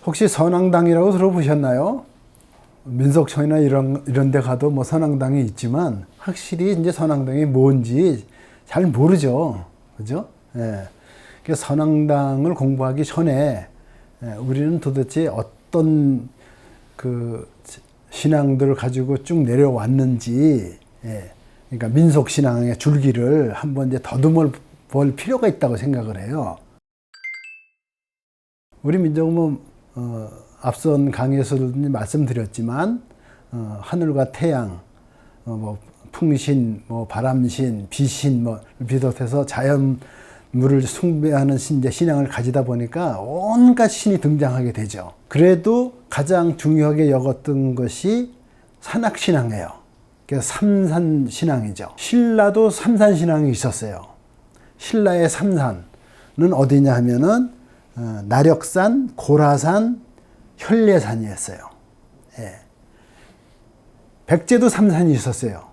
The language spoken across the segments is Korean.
혹시 선앙당이라고 들어보셨나요? 민속촌이나 이런 데 가도 뭐 선앙당이 있지만 확실히 이제 선앙당이 뭔지 잘 모르죠. 그죠? 예. 그래서 선앙당을 공부하기 전에 우리는 도대체 어떤 그 신앙들을 가지고 쭉 내려왔는지, 그러니까 민속 신앙의 줄기를 한번 이제 더듬어 볼 필요가 있다고 생각을 해요. 우리 민족은 앞선 강의에서도 말씀드렸지만 하늘과 태양, 뭐 풍신, 뭐 바람신, 비신 뭐 비롯해서 자연물을 숭배하는 신앙을 가지다 보니까 온갖 신이 등장하게 되죠. 그래도 가장 중요하게 여겼던 것이 산악신앙이에요. 그래서 삼산신앙이죠. 신라도 삼산신앙이 있었어요. 신라의 삼산은 어디냐 하면은 나력산, 고라산, 현례산이었어요. 예. 백제도 삼산이 있었어요.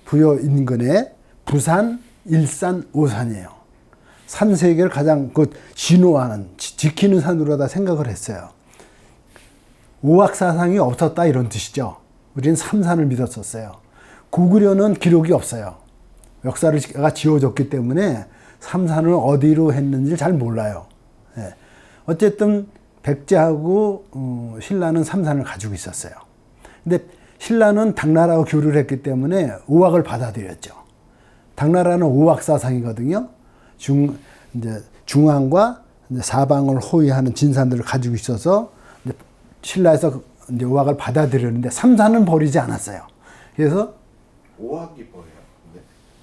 부여 인근에 부산, 일산, 오산이에요. 산 세 개를 가장 진호하는, 지키는 산으로 다 생각을 했어요. 오악사상이 없었다 이런 뜻이죠. 우리는 삼산을 믿었었어요. 고구려는 기록이 없어요. 역사가 지워졌기 때문에 삼산을 어디로 했는지 잘 몰라요. 예. 어쨌든 백제하고 신라는 삼산을 가지고 있었어요. 근데 신라는 당나라와 교류를 했기 때문에 오악을 받아들였죠. 당나라는 오악사상이거든요. 이제 중앙과 이제 사방을 호위하는 진산들을 가지고 있어서 이제 신라에서 이제 오악을 받아들였는데 삼산은 버리지 않았어요. 그래서 오악이 뭐예요?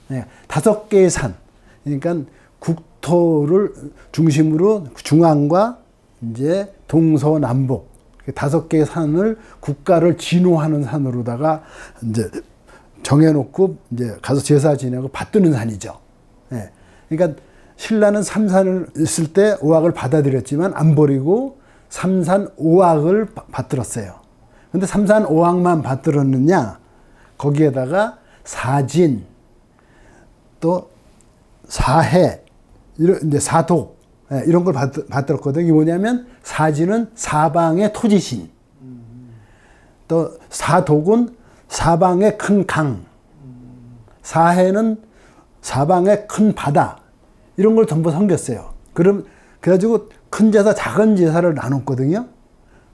네, 5개의 산, 그러니까 국토를 중심으로 중앙과 이제 동서남북 5개의 산을 국가를 진호하는 산으로다가 이제 정해놓고 이제 가서 제사 지내고 받드는 산이죠. 예. 그러니까 신라는 삼산을 있을 때 오악을 받아들였지만 안 버리고 삼산 오악을 받들었어요. 근데 삼산 오악만 받들었느냐? 거기에다가 사진, 또 사해, 이제 사독, 이런 걸 받들었거든요. 이게 뭐냐면 사진은 사방의 토지신, 또 사독은 사방의 큰 강, 사해는 사방의 큰 바다, 이런 걸 전부 섬겼어요. 그래가지고 큰 제사, 작은 제사를 나눴거든요.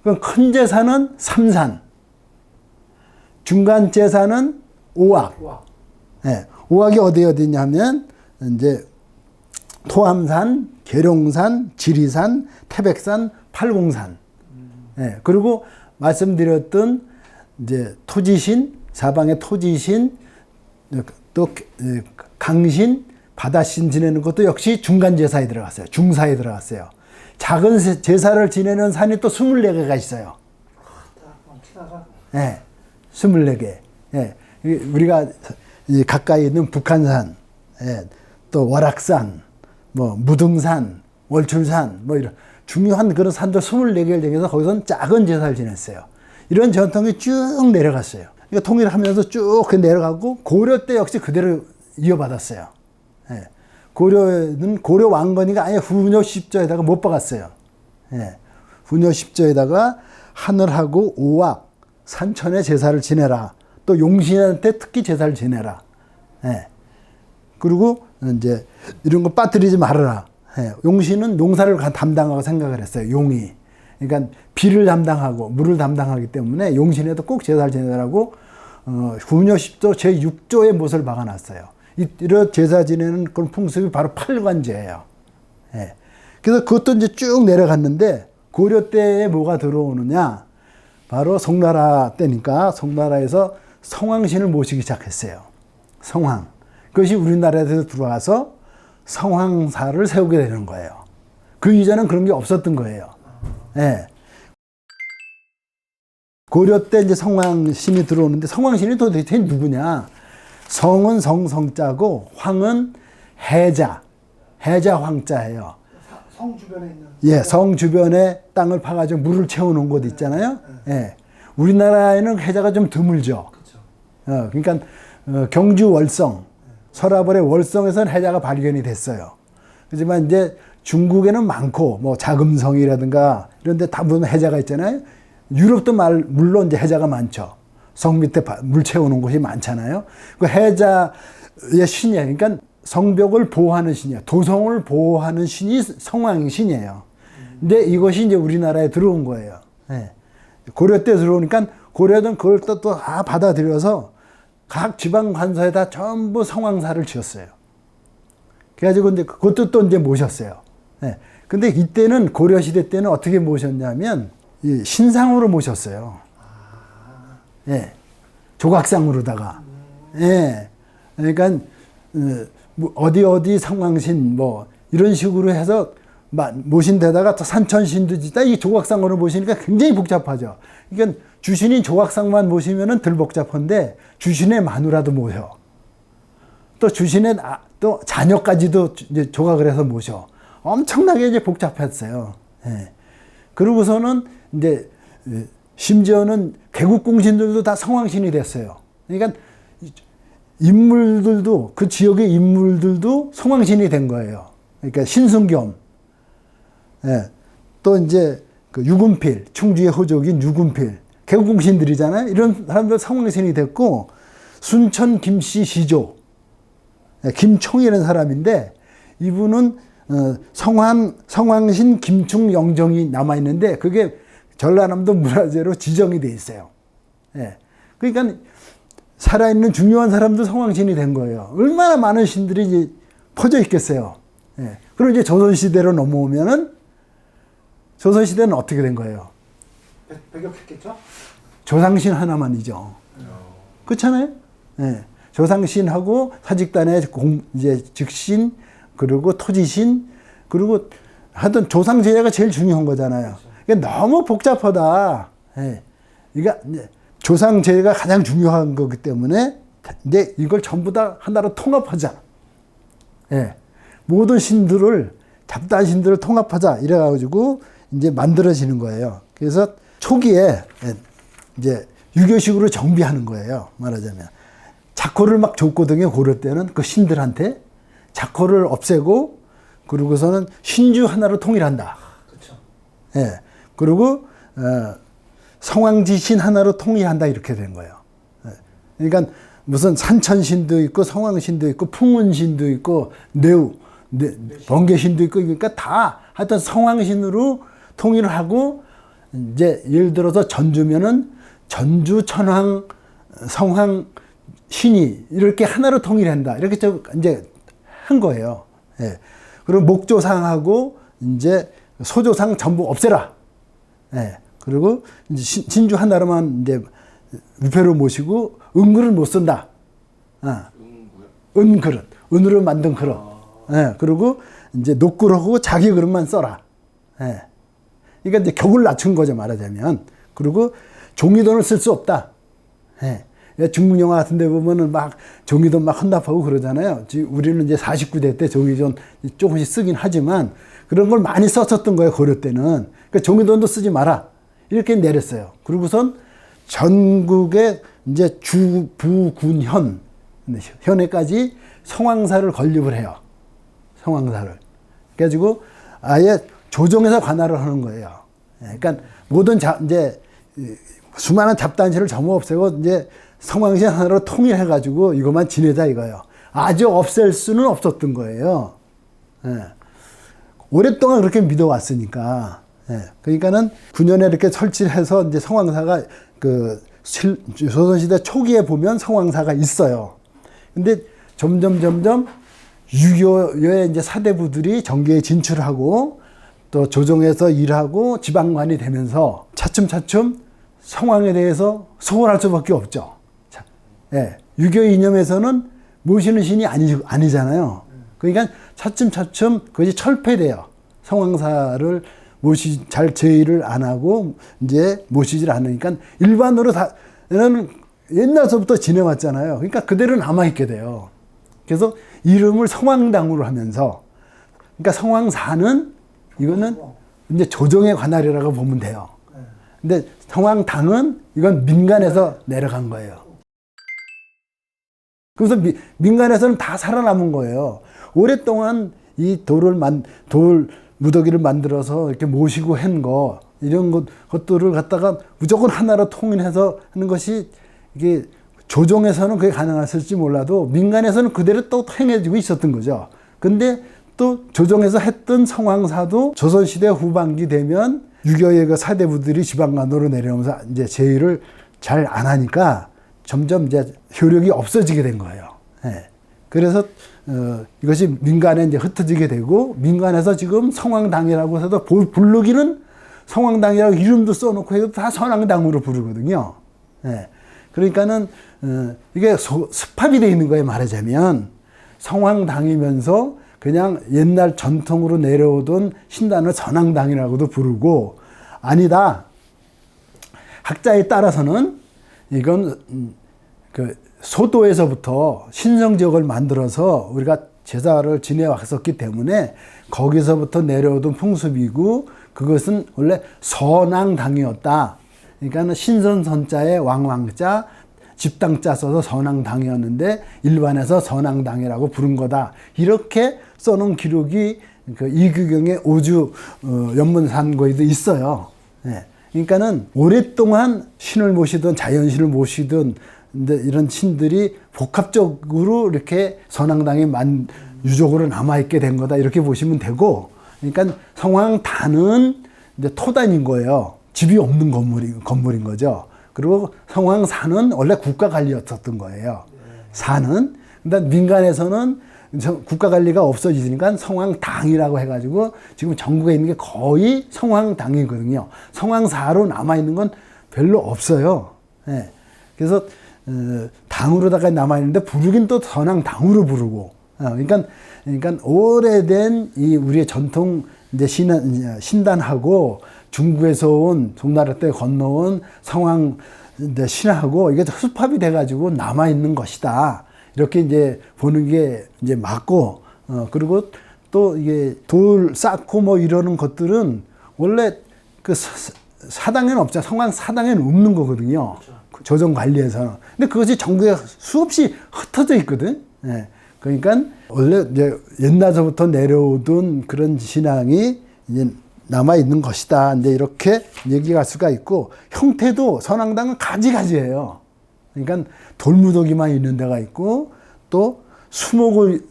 그럼 큰 제사는 삼산, 중간 제사는 오악. 네, 오악이 어디냐면 이제 토암산, 계룡산, 지리산, 태백산, 팔공산. 네, 그리고 말씀드렸던 이제 토지신, 사방의 토지신, 또 강신, 바다신 지내는 것도 역시 중간 제사에 들어갔어요. 중사에 들어갔어요. 작은 제사를 지내는 산이 또 24개가 있어요. 네, 24개. 네, 우리가 가까이 있는 북한산, 또 월악산, 뭐 무등산, 월출산, 뭐 이런 중요한 그런 산들 24개를 정해서 거기서는 작은 제사를 지냈어요. 이런 전통이 쭉 내려갔어요. 그러니까 통일하면서 쭉 내려가고 고려 때 역시 그대로 이어받았어요. 고려는 고려 왕건이가 아예 후녀 십조에다가 못 박았어요. 후녀 십조에다가 하늘하고 오악, 산천의 제사를 지내라. 또 용신한테 특히 제사를 지내라. 그리고 이제 이런 거 빠뜨리지 말아라. 용신은 농사를 담당하고 생각을 했어요. 용이. 그러니까 비를 담당하고 물을 담당하기 때문에 용신에도 꼭 제사를 지내라고 후녀 십조 제6조에 못을 박아놨어요. 이런 제사 지내는 그런 풍습이 바로 팔관제예요. 그래서 그것도 이제 쭉 내려갔는데 고려 때에 뭐가 들어오느냐? 바로 송나라 때니까 송나라에서 성황신을 모시기 시작했어요. 성황. 그것이 우리나라에서 들어와서 성황사를 세우게 되는 거예요. 그 이전엔 그런 게 없었던 거예요. 고려 때 이제 성황신이 들어오는데 성황신이 도대체 누구냐? 성은 성자고 황은 해자 황자예요. 성 주변에 있는. 예, 성 주변에 땅을 파가지고 물을 채워놓은 곳 있잖아요. 우리나라에는 해자가 좀 드물죠. 그러니까 경주 월성, 서라벌의 월성에서는 해자가 발견이 됐어요. 하지만 이제 중국에는 많고 뭐 자금성이라든가 이런 데 다 보면 해자가 있잖아요. 유럽도 물론 이제 해자가 많죠. 성 밑에 물 채우는 곳이 많잖아요. 그 해자의 신이에요. 그러니까 성벽을 보호하는 신이에요. 도성을 보호하는 신이 성왕신이에요. 근데 이것이 이제 우리나라에 들어온 거예요. 예. 고려 때 들어오니까 고려는 그걸 또 다 받아들여서 각 지방 관서에다 전부 성왕사를 지었어요. 그래가지고 이제 그것도 또 이제 모셨어요. 예. 근데 이때는 고려 시대 때는 어떻게 모셨냐면 이 신상으로 모셨어요. 예. 조각상으로다가. 예. 그러니까 뭐 어디 성왕신 뭐 이런 식으로 해서 모신 데다가 또 산천신도 짓다 이 조각상으로 모시니까 굉장히 복잡하죠. 그러니까 주신이 조각상만 모시면은 덜 복잡한데 주신의 마누라도 모셔. 또 주신의 또 자녀까지도 이제 조각을 해서 모셔. 엄청나게 이제 복잡했어요. 예. 그러고서는 이제 심지어는 개국공신들도 다 성왕신이 됐어요. 그러니까 인물들도 그 지역의 인물들도 성왕신이 된 거예요. 그러니까 신승겸, 예. 또 이제 그 유군필, 충주의 호족인 유군필, 개국공신들이잖아요. 이런 사람들 성왕신이 됐고 순천 김씨 시조, 예. 김총이라는 사람인데 이분은 성왕신 김충영정이 남아 있는데 그게 전라남도 문화재로 지정이 돼 있어요. 예. 그러니까 살아있는 중요한 사람도 성왕신이 된 거예요. 얼마나 많은 신들이 이제 퍼져 있겠어요. 예. 그리고 이제 조선시대로 넘어오면은 조선시대는 어떻게 된 거예요? 배격했겠죠? 조상신 하나만이죠. 그렇잖아요? 예. 조상신하고 사직단의 이제 즉신, 그리고 토지신, 그리고 하여튼 조상제가 제일 중요한 거잖아요. 그러니까 너무 복잡하다. 예. 그러니까 조상제가 가장 중요한 거기 때문에 이제 이걸 전부 다 하나로 통합하자. 예. 모든 신들을, 잡다한 신들을 통합하자. 이래가지고 이제 만들어지는 거예요. 그래서 초기에 이제 유교식으로 정비하는 거예요. 말하자면. 자코를 막 줬거든요. 고려 때는 그 신들한테. 자코를 없애고, 그러고서는 신주 하나로 통일한다. 그렇죠. 예. 그리고, 성왕지신 하나로 통일한다. 이렇게 된 거예요. 예. 그러니까 무슨 산천신도 있고, 성왕신도 있고, 풍운신도 있고, 번개신도 있고, 그러니까 다 하여튼 성왕신으로 통일을 하고, 이제 예를 들어서 전주면은 전주, 천황, 성황, 신이 이렇게 하나로 통일한다. 이렇게 이제 한 거예요. 예. 그리고 목조상하고 이제 소조상 전부 없애라. 예. 그리고 이제 신주 하나로만 이제 위패로 모시고 은그릇 못 쓴다. 은그릇. 은으로 만든 그릇. 예. 그리고 이제 녹그릇하고 자기 그릇만 써라. 예. 그러니까 이제 격을 낮춘 거죠, 말하자면. 그리고 종이돈을 쓸 수 없다. 예. 중국 영화 같은 데 보면은 막 종이돈 막 헌납하고 그러잖아요. 우리는 이제 49대 때 종이돈 조금씩 쓰긴 하지만 그런 걸 많이 썼었던 거예요, 고려 때는. 그러니까 종이돈도 쓰지 마라. 이렇게 내렸어요. 그리고선 전국에 이제 주, 부, 군, 현에까지 성왕사를 건립을 해요. 성왕사를. 그래가지고 아예 조정에서 관할을 하는 거예요. 그러니까 모든 이제 수많은 잡단신을 전부 없애고 이제 성왕신 하나로 통일해가지고 이것만 지내자 이거예요. 아주 없앨 수는 없었던 거예요. 예. 오랫동안 그렇게 믿어왔으니까. 예. 그러니까는 9년에 이렇게 설치해서 이제 성왕사가 그 조선시대 초기에 보면 성왕사가 있어요. 근데 점점 유교의 이제 사대부들이 정계에 진출하고 또 조정에서 일하고 지방관이 되면서 차츰 성왕에 대해서 소홀할 수밖에 없죠. 예, 유교 이념에서는 모시는 신이 아니잖아요. 그러니까 차츰 그것이 철폐돼요. 성왕사를 잘 제의를 안 하고 이제 모시질 않으니까 일반으로 다는 옛날서부터 지내왔잖아요. 그러니까 그대로 남아있게 돼요. 그래서 이름을 성왕당으로 하면서, 그러니까 성왕사는 이거는 이제 조정의 관할이라고 보면 돼요. 근데 성왕당은 이건 민간에서 내려간 거예요. 그래서 민간에서는 다 살아남은 거예요. 오랫동안 이 돌 무더기를 만들어서 이렇게 모시고 한 거, 이런 것들을 갖다가 무조건 하나로 통일해서 하는 것이 이게 조정에서는 그게 가능했을지 몰라도 민간에서는 그대로 또 행해지고 있었던 거죠. 근데 또 조정에서 했던 성황사도 조선시대 후반기 되면 유교의 그 사대부들이 지방간으로 내려오면서 이제 제의를 잘 안 하니까 점점 이제 효력이 없어지게 된 거예요. 예. 그래서 이것이 민간에 이제 흩어지게 되고, 민간에서 지금 성황당이라고 해서 부르기는 성황당이라고 이름도 써놓고 해도 다 선왕당으로 부르거든요. 예. 그러니까는 이게 습합이 되어 있는 거예요. 말하자면 성황당이면서 그냥 옛날 전통으로 내려오던 신단을 선왕당이라고도 부르고, 아니다, 학자에 따라서는 이건 그 소도에서부터 신성지역을 만들어서 우리가 제사를 지내왔었기 때문에 거기서부터 내려오던 풍습이고, 그것은 원래 선왕당이었다. 그러니까 신선선자에 왕왕자, 집당자 써서 선왕당이었는데 일반에서 선왕당이라고 부른 거다. 이렇게 써놓은 기록이 그 이규경의 오주 연문산고에도 있어요. 예. 그러니까는 오랫동안 신을 모시던 자연신을 모시던 이런 신들이 복합적으로 이렇게 선왕당이 유적으로 남아있게 된 거다, 이렇게 보시면 되고, 그러니까 성황단은 이제 토단인 거예요. 집이 없는 건물인 거죠. 그리고 성황사는 원래 국가 관리였었던 거예요. 사는. 근데 민간에서는 국가 관리가 없어지니까 성황당이라고 해가지고 지금 전국에 있는 게 거의 성황당이거든요. 성황사로 남아있는 건 별로 없어요. 예. 그래서 당으로다가 남아있는데 부르긴 또 선왕당으로 부르고. 그러니까 오래된 이 우리의 전통 이제 신단하고 중국에서 온 송나라 때 건너온 성황 신하고 이게 흡합이 돼가지고 남아있는 것이다. 이렇게 이제 보는 게 이제 맞고, 그리고 또 이게 돌 쌓고 뭐 이러는 것들은 원래 그 사당에는 없잖아. 성황 사당에는 없는 거거든요. 그렇죠. 조정 관리에서는. 근데 그것이 전국에 수없이 흩어져 있거든. 예. 그러니까 원래 이제 옛날서부터 내려오던 그런 신앙이 이제 남아 있는 것이다. 이제 이렇게 얘기할 수가 있고, 형태도 선왕당은 가지가지예요. 그러니까 돌무더기만 있는 데가 있고, 또 수목을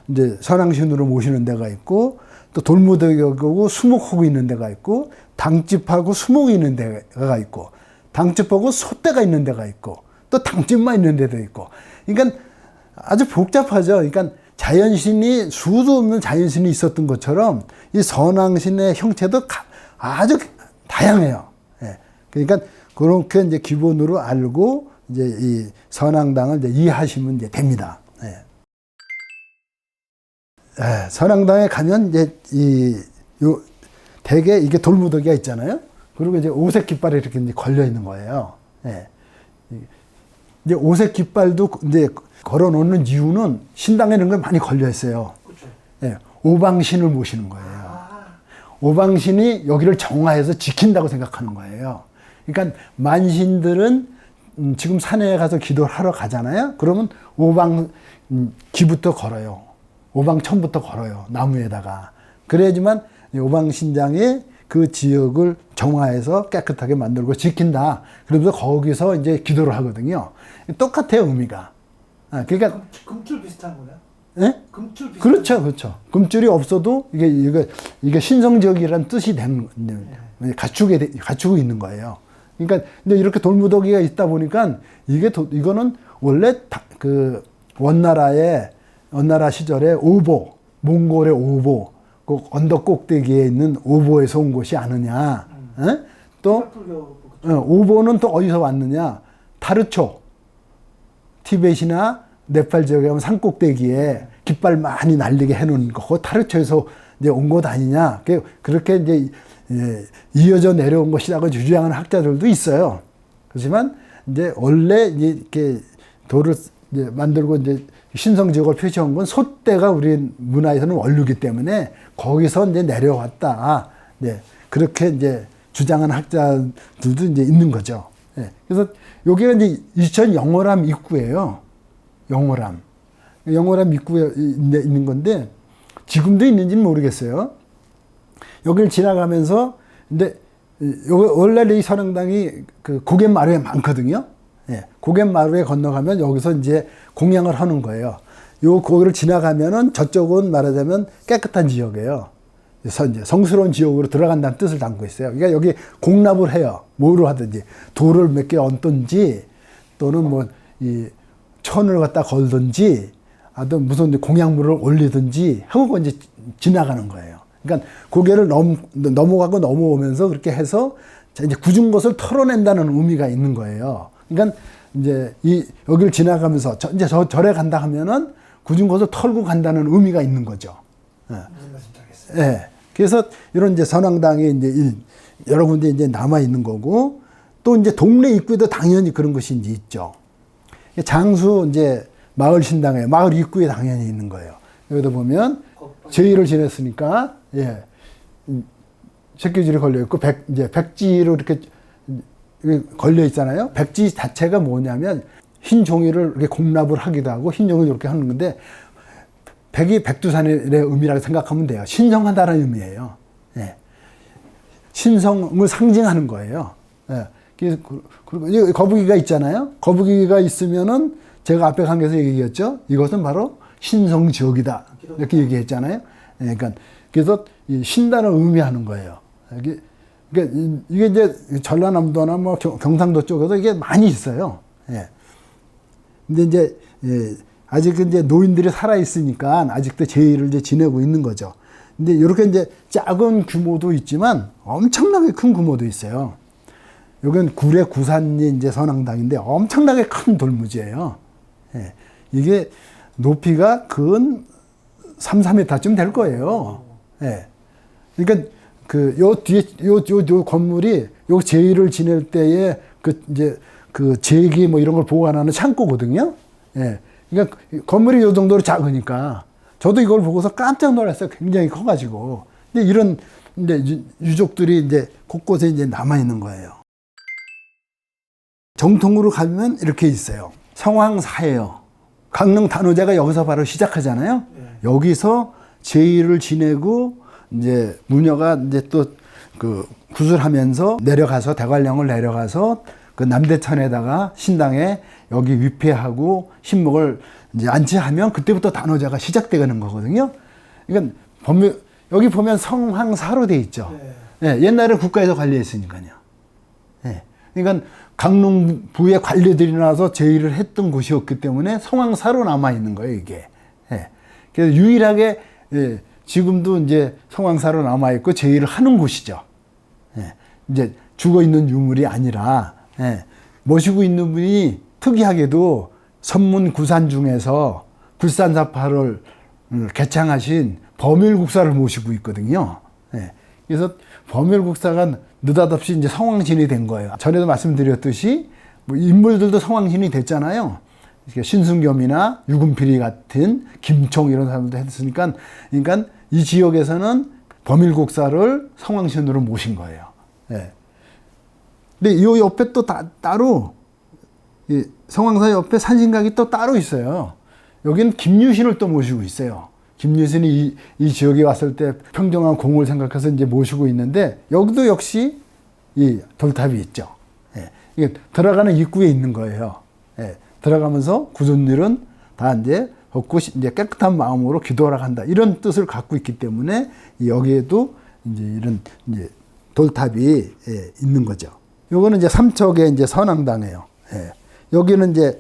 이제 선왕신으로 모시는 데가 있고, 또 돌무더기하고 수목하고 있는 데가 있고, 당집하고 수목이 있는 데가 있고, 당집하고 소떼가 있는 데가 있고, 또 당집만 있는 데도 있고. 그러니까 아주 복잡하죠. 그러니까 자연신이 수도 없는 자연신이 있었던 것처럼 이 선왕신의 형태도 아주 다양해요. 예. 그러니까 그렇게 이제 기본으로 알고 이제 이 선왕당을 이제 이해하시면 이제 됩니다. 예. 예. 선왕당에 가면 이제 대개 이게 돌무더기가 있잖아요. 그리고 이제 오색 깃발이 이렇게 이제 걸려 있는 거예요. 예. 이제 오색 깃발도 이제 걸어 놓는 이유는 신당에 이런 걸 많이 걸려 있어요. 그렇죠. 예, 오방신을 모시는 거예요. 오방신이 여기를 정화해서 지킨다고 생각하는 거예요. 그러니까 만신들은 지금 산에 가서 기도를 하러 가잖아요. 그러면 오방기부터 걸어요. 오방천부터 걸어요. 나무에다가. 그래야지만 오방신장이 그 지역을 정화해서 깨끗하게 만들고 지킨다. 그러면서 거기서 이제 기도를 하거든요. 똑같아요, 의미가. 그러니까 금줄 비슷한 거네. 예? 금줄 비슷한. 그렇죠, 그렇죠. 금줄이 없어도 이게 신성적이라는 뜻이 되는, 갖추고 있는 거예요. 그러니까 근데 이렇게 돌무더기가 있다 보니까 이거는 원래 그 원나라 시절에 오보, 몽골의 오보, 그 언덕 꼭대기에 있는 오보에서 온 곳이 아느냐. 예? 또 오보는 또 어디서 왔느냐? 타르초. 티벳이나 네팔 지역에 가면 산꼭대기에 깃발 많이 날리게 해놓은 거, 그 타르초에서 이제 온 것 아니냐. 그렇게 이제 이어져 내려온 것이라고 주장하는 학자들도 있어요. 그렇지만 이제 원래 이렇게 돌을 이제 만들고 이제 신성 지역을 표시한 건 소떼가 우리 문화에서는 원류기 때문에 거기서 이제 내려왔다. 네. 그렇게 이제 주장하는 학자들도 이제 있는 거죠. 네. 그래서 여기가 이제 이천 영월암 입구예요. 영월암 입구에 있는 건데, 지금도 있는지는 모르겠어요. 여기를 지나가면서 근데 원래 이 선흥당이 그 고갯마루에 많거든요. 예, 고갯마루에 건너가면 여기서 이제 공양을 하는 거예요. 거기를 지나가면은 저쪽은 말하자면 깨끗한 지역이에요. 그래서 이제 성스러운 지역으로 들어간다는 뜻을 담고 있어요. 그러니까 여기 공납을 해요. 뭐로 하든지 돌을 몇 개 얹든지 또는 뭐 이 천을 갖다 걸든지 아또 무슨 공양물을 올리든지 하고 이제 지나가는 거예요. 그러니까 고개를 넘어가고 넘어오면서 그렇게 해서 이제 굳은 것을 털어낸다는 의미가 있는 거예요. 그러니까 이제 여기를 지나가면서 이제 절에 간다 하면은 굳은 것을 털고 간다는 의미가 있는 거죠. 예. 무슨 말인지 알겠어요. 예. 그래서 이런 이제 선왕당이 이제 여러 군데 이제 남아 있는 거고 또 이제 동네 입구에도 당연히 그런 것이 이제 있죠. 장수 이제 마을 신당에 마을 입구에 당연히 있는 거예요. 여기다 보면 제의를 지냈으니까 예. 새끼줄이 걸려 있고 이제 백지로 이렇게 걸려 있잖아요. 백지 자체가 뭐냐면 흰 종이를 이렇게 공납을 하기도 하고 흰 종이를 이렇게 하는 건데 백이 백두산의 의미라고 생각하면 돼요. 신성하다는 의미예요. 예. 신성을 상징하는 거예요. 예. 그리고 거북이가 있잖아요. 거북이가 있으면은 제가 앞에 강의에서 얘기했죠. 이것은 바로 신성 지역이다. 이렇게 얘기했잖아요. 예. 그래서 신단을 의미하는 거예요. 이게 이제 전라남도나 뭐 경상도 쪽에도 이게 많이 있어요. 예. 근데 이제 아직 이제 노인들이 살아 있으니까 아직도 제의를 이제 지내고 있는 거죠. 근데 이렇게 이제 작은 규모도 있지만 엄청나게 큰 규모도 있어요. 여기는 구례 구산리 이제 선왕당인데 엄청나게 큰 돌무지예요. 예. 이게 높이가 근 3, 4m쯤 될 거예요. 예. 그러니까 요 뒤에 요 건물이 요 제의를 지낼 때에 이제 제기 뭐 이런 걸 보관하는 창고거든요. 예. 그러니까 건물이 요 정도로 작으니까 저도 이걸 보고서 깜짝 놀랐어요. 굉장히 커가지고. 근데 이런 이제 유적들이 이제 곳곳에 이제 남아 있는 거예요. 정통으로 가면 이렇게 있어요. 성황사예요. 강릉 단오제가 여기서 바로 시작하잖아요. 여기서 제의를 지내고 이제 무녀가 이제 또 구슬하면서 내려가서 대관령을 내려가서 그 남대천에다가 신당에 여기 위패하고 신목을 이제 안치하면 그때부터 단오제가 시작되는 거거든요. 그러니까 여기 보면 성황사로 돼 있죠. 예, 옛날에 국가에서 관리했으니까요. 예. 그러니까 강릉부의 관리들이 나와서 제의를 했던 곳이었기 때문에 성황사로 남아 있는 거예요, 이게. 예. 그래서 유일하게 지금도 이제 성황사로 남아 있고 제의를 하는 곳이죠. 예. 이제 죽어 있는 유물이 아니라 모시고 있는 분이 특이하게도 선문 구산 중에서 굴산사파를 개창하신 범일국사를 모시고 있거든요. 예. 그래서 범일국사가 느닷없이 이제 성왕신이 된 거예요. 전에도 말씀드렸듯이 뭐 인물들도 성왕신이 됐잖아요. 신승겸이나 유금필이 같은 김총 이런 사람들도 했으니까, 그러니까 이 지역에서는 범일국사를 성왕신으로 모신 거예요. 예. 근데 이 옆에 또 따로 이 성황사 옆에 산신각이 또 따로 있어요. 여기는 김유신을 또 모시고 있어요. 김유신이 이 지역에 왔을 때 평정한 공을 생각해서 이제 모시고 있는데 여기도 역시 이 돌탑이 있죠. 예. 이게 들어가는 입구에 있는 거예요. 예. 들어가면서 굳은 일은 다 이제 벗고 이제 깨끗한 마음으로 기도하러 간다. 이런 뜻을 갖고 있기 때문에 여기에도 이제 이런 이제 돌탑이 있는 거죠. 요거는 이제 삼척의 이제 선왕당이에요. 예. 여기는 이제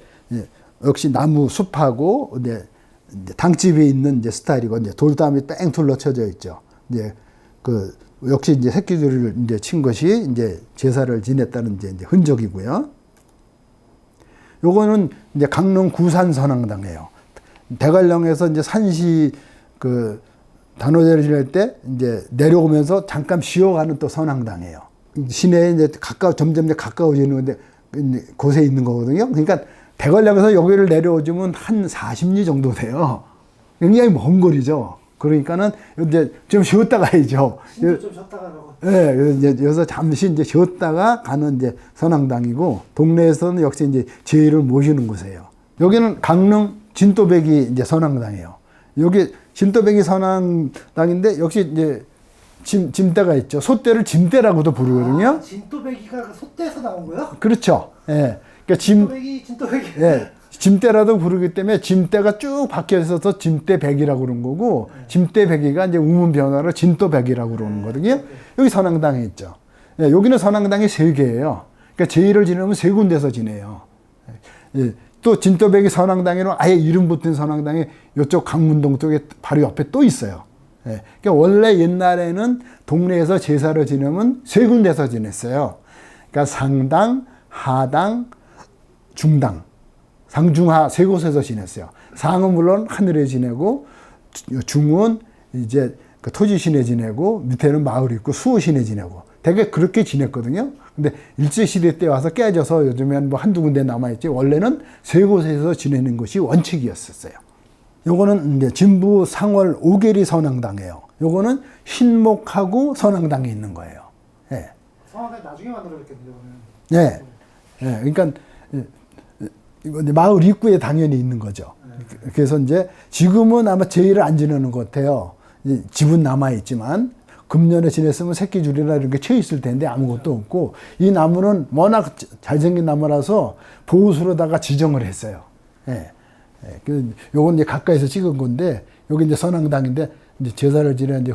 역시 나무 숲하고 이제 당집이 있는 이제 스타일이고 이제 돌담이 뺑 둘러쳐져 있죠. 이제 역시 이제 새끼들을 이제 친 것이 이제 제사를 지냈다는 이제 흔적이고요. 요거는 이제 강릉 구산 선왕당이에요. 대관령에서 이제 산시 단오제를 지낼 때 이제 내려오면서 잠깐 쉬어가는 또 선왕당이에요. 시내에 이제 점점 가까워지는 곳에 있는 거거든요. 그러니까 대관령에서 여기를 내려오시면 한 40리 정도 돼요. 굉장히 먼 거리죠. 그러니까는 이제 좀 쉬었다 가야죠. 좀 쉬었다 가라고. 예, 그래서 이제 여기서 잠시 이제 쉬었다가 가는 이제 선왕당이고, 동네에서는 역시 이제 제의를 모시는 곳이에요. 여기는 강릉 진또배기 이제 선왕당이에요. 여기 진또배기 선왕당인데 역시 이제 짐대가 있죠. 소떼를 짐대라고도 부르거든요. 아, 진또배기가 그 소떼에서 나온 거야? 그렇죠. 예. 그러니까 진또배기. 예. 짐대라도 부르기 때문에 짐대가 쭉 박혀 있어서 짐대배기라고 그런 거고, 짐대배기가 이제 우문 변화로 진또배기라고 그러는 거거든요. 여기 선왕당에 있죠. 예. 여기는 선왕당이 3개예요. 그러니까 제의를 지내면 3군데서 지내요. 예. 또 진또배기 선왕당에는 아예 이름 붙은 선왕당이 이쪽 강문동 쪽에 바로 옆에 또 있어요. 예. 그러니까 원래 옛날에는 동네에서 제사를 지내면 3군데서 지냈어요. 그러니까 상당, 하당, 중당. 상중하 3곳에서 지냈어요. 상은 물론 하늘에 지내고, 중은 이제 그 토지신에 지내고, 밑에는 마을이 있고 수호신에 지내고, 되게 그렇게 지냈거든요. 근데 일제시대 때 와서 깨져서 요즘엔 뭐 한두 군데 남아있지, 원래는 3곳에서 지내는 것이 원칙이었었어요. 요거는 이제 진부 상월 오계리 선왕당이에요. 요거는 신목하고 선왕당에 있는 거예요. 예. 성황당 나중에 만들어졌겠네요. 예. 예. 그러니까, 이제 마을 입구에 당연히 있는 거죠. 그래서 이제 지금은 아마 제의를 안 지내는 것 같아요. 집은 남아있지만, 금년에 지냈으면 새끼줄이나 이런 게 쳐 있을 텐데 아무것도 없고, 이 나무는 워낙 잘생긴 나무라서 보호수로다가 지정을 했어요. 예. 요건 이제 가까이서 찍은 건데, 여기 이제 선왕당인데, 이제 제사를 지내는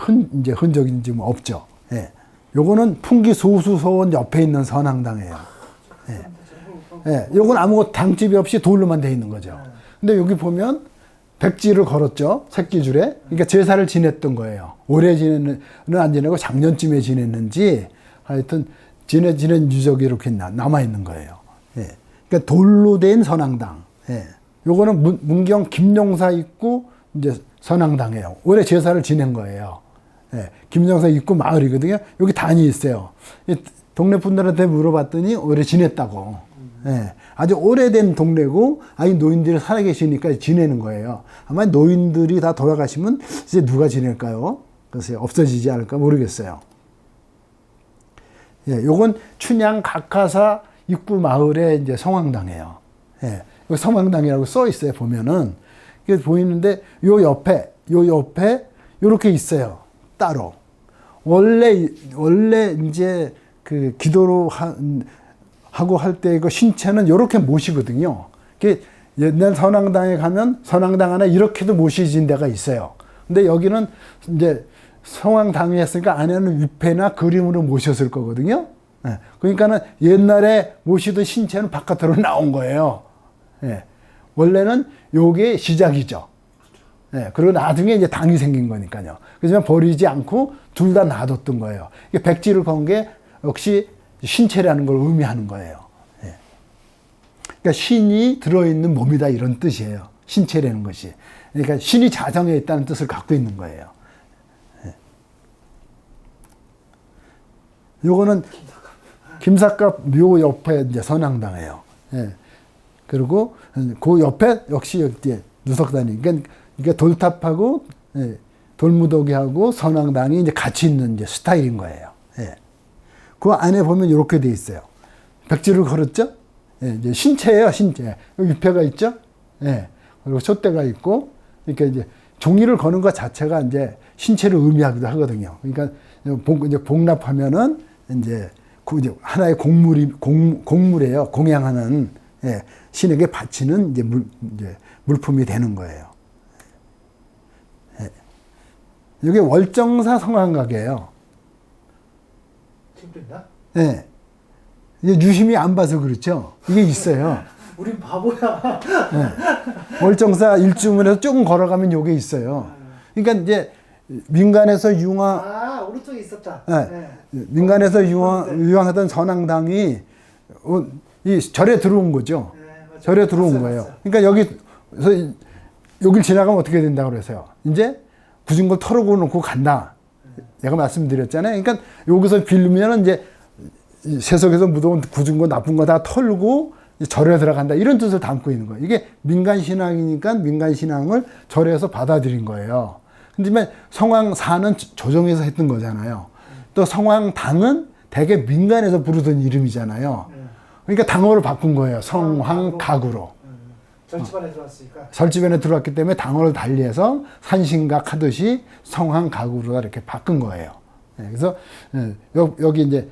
이제 흔적이 지금 없죠. 예. 요거는 풍기 소수소원 옆에 있는 선왕당이에요. 예. 예. 요건 아무것도 당집이 없이 돌로만 돼 있는 거죠. 근데 여기 보면 백지를 걸었죠. 새끼줄에. 그러니까 제사를 지냈던 거예요. 올해 지내는 안 지내고 작년쯤에 지냈는지 하여튼 지낸 유적이 이렇게 남아 있는 거예요. 예. 그러니까 돌로 된 선왕당. 예. 요거는 문경 김용사 입구 이제 선왕당이에요. 올해 제사를 지낸 거예요. 예. 김용사 입구 마을이거든요. 여기 단이 있어요. 동네 분들한테 물어봤더니 올해 지냈다고. 예. 아주 오래된 동네고, 아니 노인들이 살아계시니까 지내는 거예요. 아마 노인들이 다 돌아가시면 이제 누가 지낼까요? 글쎄요, 없어지지 않을까 모르겠어요. 예, 요건 춘향 각하사 입구 마을의 이제 성황당이에요. 예, 성황당이라고 써 있어요, 보면은. 이게 보이는데, 요 옆에, 요렇게 있어요. 따로. 원래 이제 그 기도로 하고 할 때 그 신체는 이렇게 모시거든요. 옛날 선왕당에 가면 선왕당 안에 이렇게도 모시진 데가 있어요. 근데 여기는 이제 성왕당이 했으니까 안에는 위패나 그림으로 모셨을 거거든요. 예. 그러니까는 옛날에 모시던 신체는 바깥으로 나온 거예요. 예. 원래는 요게 시작이죠. 예. 그리고 나중에 이제 당이 생긴 거니까요. 그렇지만 버리지 않고 둘 다 놔뒀던 거예요. 이게 백지를 건 게 역시 신체라는 걸 의미하는 거예요. 예. 그러니까 신이 들어있는 몸이다 이런 뜻이에요. 신체라는 것이. 그러니까 신이 자정에 있다는 뜻을 갖고 있는 거예요. 예. 요거는 김삿갓 묘 옆에 이제 선왕당이에요. 예. 그리고 그 옆에 역시 여기 누석단이. 그러니까 돌탑하고 예. 돌무더기하고 선왕당이 이제 같이 있는 이제 스타일인 거예요. 예. 그 안에 보면 이렇게 돼 있어요. 백지를 걸었죠? 예, 이제 신체예요, 신체. 여기 위패가 있죠? 예. 그리고 촛대가 있고, 그러니까 이제 종이를 거는 것 자체가 이제 신체를 의미하기도 하거든요. 그러니까 이제 복납하면은 이제 하나의 공물이에요. 공양하는, 예, 신에게 바치는 이제 물품이 되는 거예요. 예. 이게 월정사 성황각이에요. 있나? 네. 이게 유심히 안 봐서 그렇죠. 이게 있어요. 우린 바보야. 네. 월정사 일주문에서 조금 걸어가면 요게 있어요. 그러니까 이제 민간에서 아, 오른쪽에 있었다. 네. 네. 민간에서 유황하던 선왕당이 이 절에 들어온 거죠. 네, 절에 들어온 거예요. 봤어요. 그러니까 여길 지나가면 어떻게 된다고 그래서요. 이제 굳은 걸 털어고 놓고 간다. 내가 말씀드렸잖아요. 그러니까 여기서 빌면 이제 세속에서 묻어온 굳은 거 나쁜 거 다 털고 절에 들어간다 이런 뜻을 담고 있는 거예요. 이게 민간 신앙이니까 민간 신앙을 절에서 받아들인 거예요. 근데 성황사는 조정에서 했던 거잖아요. 또 성황당은 대개 민간에서 부르던 이름이잖아요. 그러니까 당어를 바꾼 거예요. 성황각으로. 절집안에 들어왔으니까. 설집안에 들어왔기 때문에 당원을 달리해서 산신각 하듯이 성황 가구로 이렇게 바꾼 거예요. 그래서 여기 이제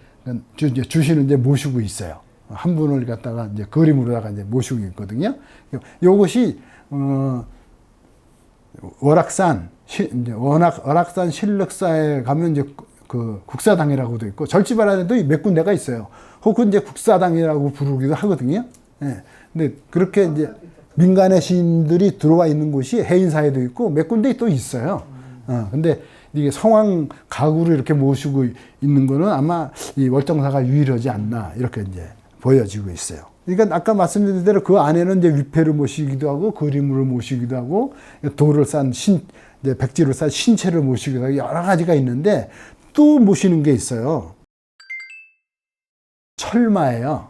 주시는 이제 모시고 있어요. 한 분을 갖다가 이제 그림으로다가 이제 모시고 있거든요. 요것이 월악산 월악산 신륵사에 가면 이제 그 국사당이라고도 있고 절집안 안에도 몇 군데가 있어요. 혹은 이제 국사당이라고 부르기도 하거든요. 예. 근데 그렇게 이제 민간의 시인들이 들어와 있는 곳이 해인사에도 있고 몇 군데 또 있어요. 근데 이게 성황 가구를 이렇게 모시고 있는 거는 아마 이 월정사가 유일하지 않나 이렇게 이제 보여지고 있어요. 그러니까 아까 말씀드린 대로 그 안에는 이제 위패를 모시기도 하고 그림으로 모시기도 하고 돌을 싼 이제 백지를 싼 신체를 모시기도 하고 여러 가지가 있는데 또 모시는 게 있어요. 철마예요.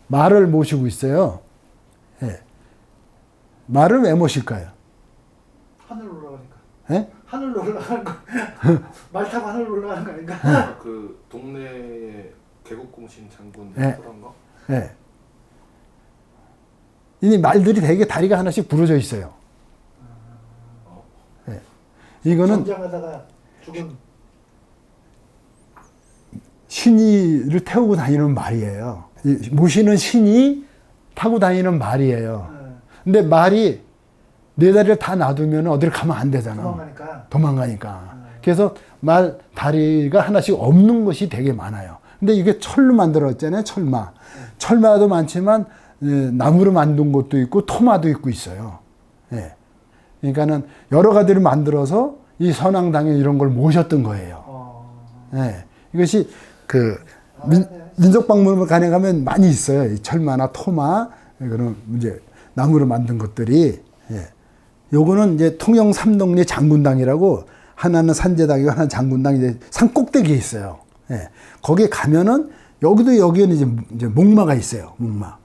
말을 모시고 있어요. 예. 말을 왜 모실까요? 하늘로 올라가니까. 예? 하늘로 올라가는 거. 말 타고 하늘로 올라가는 거 아닌가? 아, 그 동네에 개국공신 장군 네. 그런 거? 예. 이 말들이 되게 다리가 하나씩 부러져 있어요. 예. 이거는 전쟁하다가 죽은. 신이를 태우고 다니는 말이에요. 모시는 신이 타고 다니는 말이에요. 근데 말이 네 다리를 다 놔두면 어디를 가면 안 되잖아. 도망가니까. 그래서 말 다리가 하나씩 없는 것이 되게 많아요. 근데 이게 철로 만들었잖아요. 철마. 철마도 많지만 나무로 만든 것도 있고 토마도 있고 있어요. 예. 그러니까는 여러 가지를 만들어서 이 선왕당에 이런 걸 모셨던 거예요. 예. 이것이 그 민속박물관에 가면 많이 있어요. 이 철마나 토마 그런 이제 나무로 만든 것들이. 예. 요거는 이제 통영 삼동리 장군당이라고 하나는 산제당이고 하나는 장군당 이제 산 꼭대기에 있어요. 예. 거기에 가면은 여기는 이제 목마가 있어요. 목마.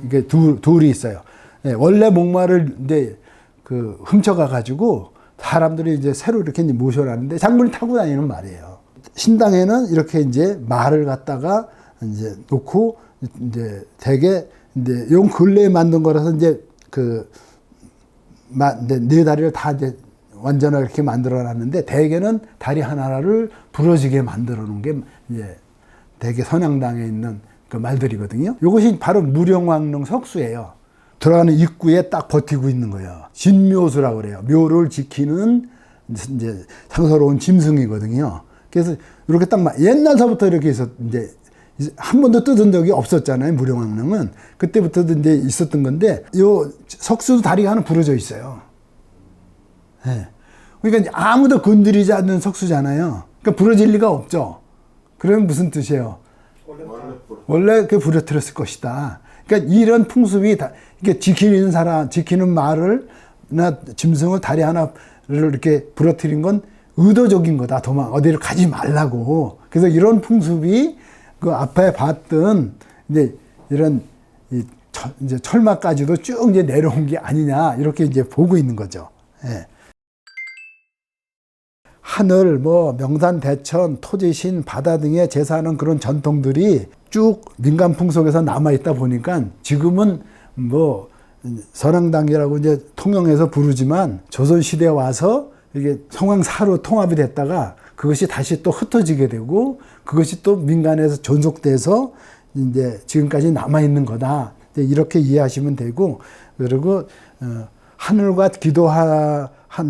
이게 둘이 있어요. 예. 원래 목마를 이제 그 훔쳐가 가지고 사람들이 이제 새로 이렇게 이제 모셔놨는데 장군이 타고 다니는 말이에요. 신당에는 이렇게 이제 말을 갖다가 이제 놓고 이제 되게 이제 용 근래에 만든 거라서 이제 네 다리를 다 이제 완전하게 이렇게 만들어 놨는데 대개는 다리 하나를 부러지게 만들어 놓은 게 이제 대개 선양당에 있는 그 말들이거든요. 이것이 바로 무령왕릉 석수예요. 들어가는 입구에 딱 버티고 있는 거예요. 진묘수라고 그래요. 묘를 지키는 이제 상서로운 짐승이거든요. 그래서 이렇게 딱 옛날서부터 이렇게 이제 한 번도 뜯은 적이 없었잖아요. 무령왕릉은 그때부터도 이제 있었던 건데 요 석수도 다리가 하나 부러져 있어요. 네. 그러니까 아무도 건드리지 않는 석수잖아요. 그러니까 부러질 리가 없죠. 그러면 무슨 뜻이에요? 원래 그 부러뜨렸을 것이다. 그러니까 이런 풍습이 다 이렇게 지키는 말을 나 짐승을 다리 하나를 이렇게 부러뜨린 건 의도적인 거다. 어디를 가지 말라고. 그래서 이런 풍습이 그 앞에 봤던 이제 이런 이제 철마까지도 쭉 이제 내려온 게 아니냐 이렇게 이제 보고 있는 거죠. 예. 하늘, 명산, 대천, 토지신, 바다 등에 제사하는 그런 전통들이 쭉 민간 풍속에서 남아 있다 보니까 지금은 선왕당이라고 이제 통영에서 부르지만 조선 시대에 와서 이게 성황사로 통합이 됐다가 그것이 다시 또 흩어지게 되고 그것이 또 민간에서 존속돼서 이제 지금까지 남아 있는 거다. 이렇게 이해하시면 되고 그리고 하늘과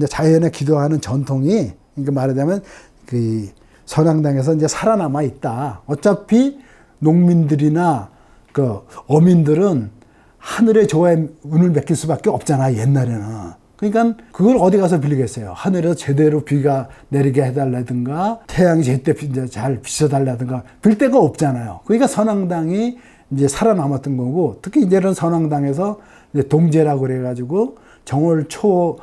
자연에 기도하는 전통이 그러니까 말하자면 그 선왕당에서 이제 살아남아 있다. 어차피 농민들이나 그 어민들은 하늘의 조화에 운을 맡길 수밖에 없잖아. 옛날에는. 그러니까 그걸 어디 가서 빌리겠어요. 하늘에서 제대로 비가 내리게 해달라든가 태양이 제때 잘 비춰달라든가 빌 데가 없잖아요. 그러니까 선왕당이 이제 살아남았던 거고 특히 이제 이런 선왕당에서 이제 동제라고 그래가지고 정월 초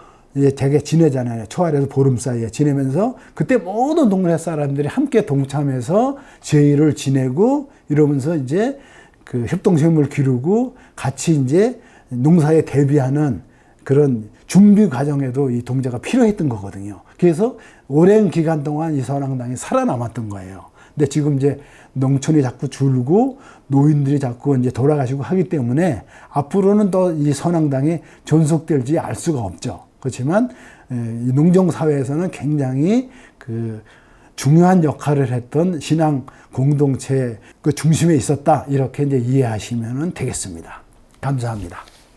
되게 지내잖아요. 초하루에서 보름 사이에 지내면서 그때 모든 동네 사람들이 함께 동참해서 제의를 지내고 이러면서 이제 그 협동심을 기르고 같이 이제 농사에 대비하는 그런 준비 과정에도 이 동제가 필요했던 거거든요. 그래서 오랜 기간 동안 이 선왕당이 살아남았던 거예요. 근데 지금 이제 농촌이 자꾸 줄고 노인들이 자꾸 이제 돌아가시고 하기 때문에 앞으로는 더 이 선앙당이 존속될지 알 수가 없죠. 그렇지만 이 농경 사회에서는 굉장히 그 중요한 역할을 했던 신앙 공동체 그 중심에 있었다, 이렇게 이제 이해하시면 되겠습니다. 감사합니다.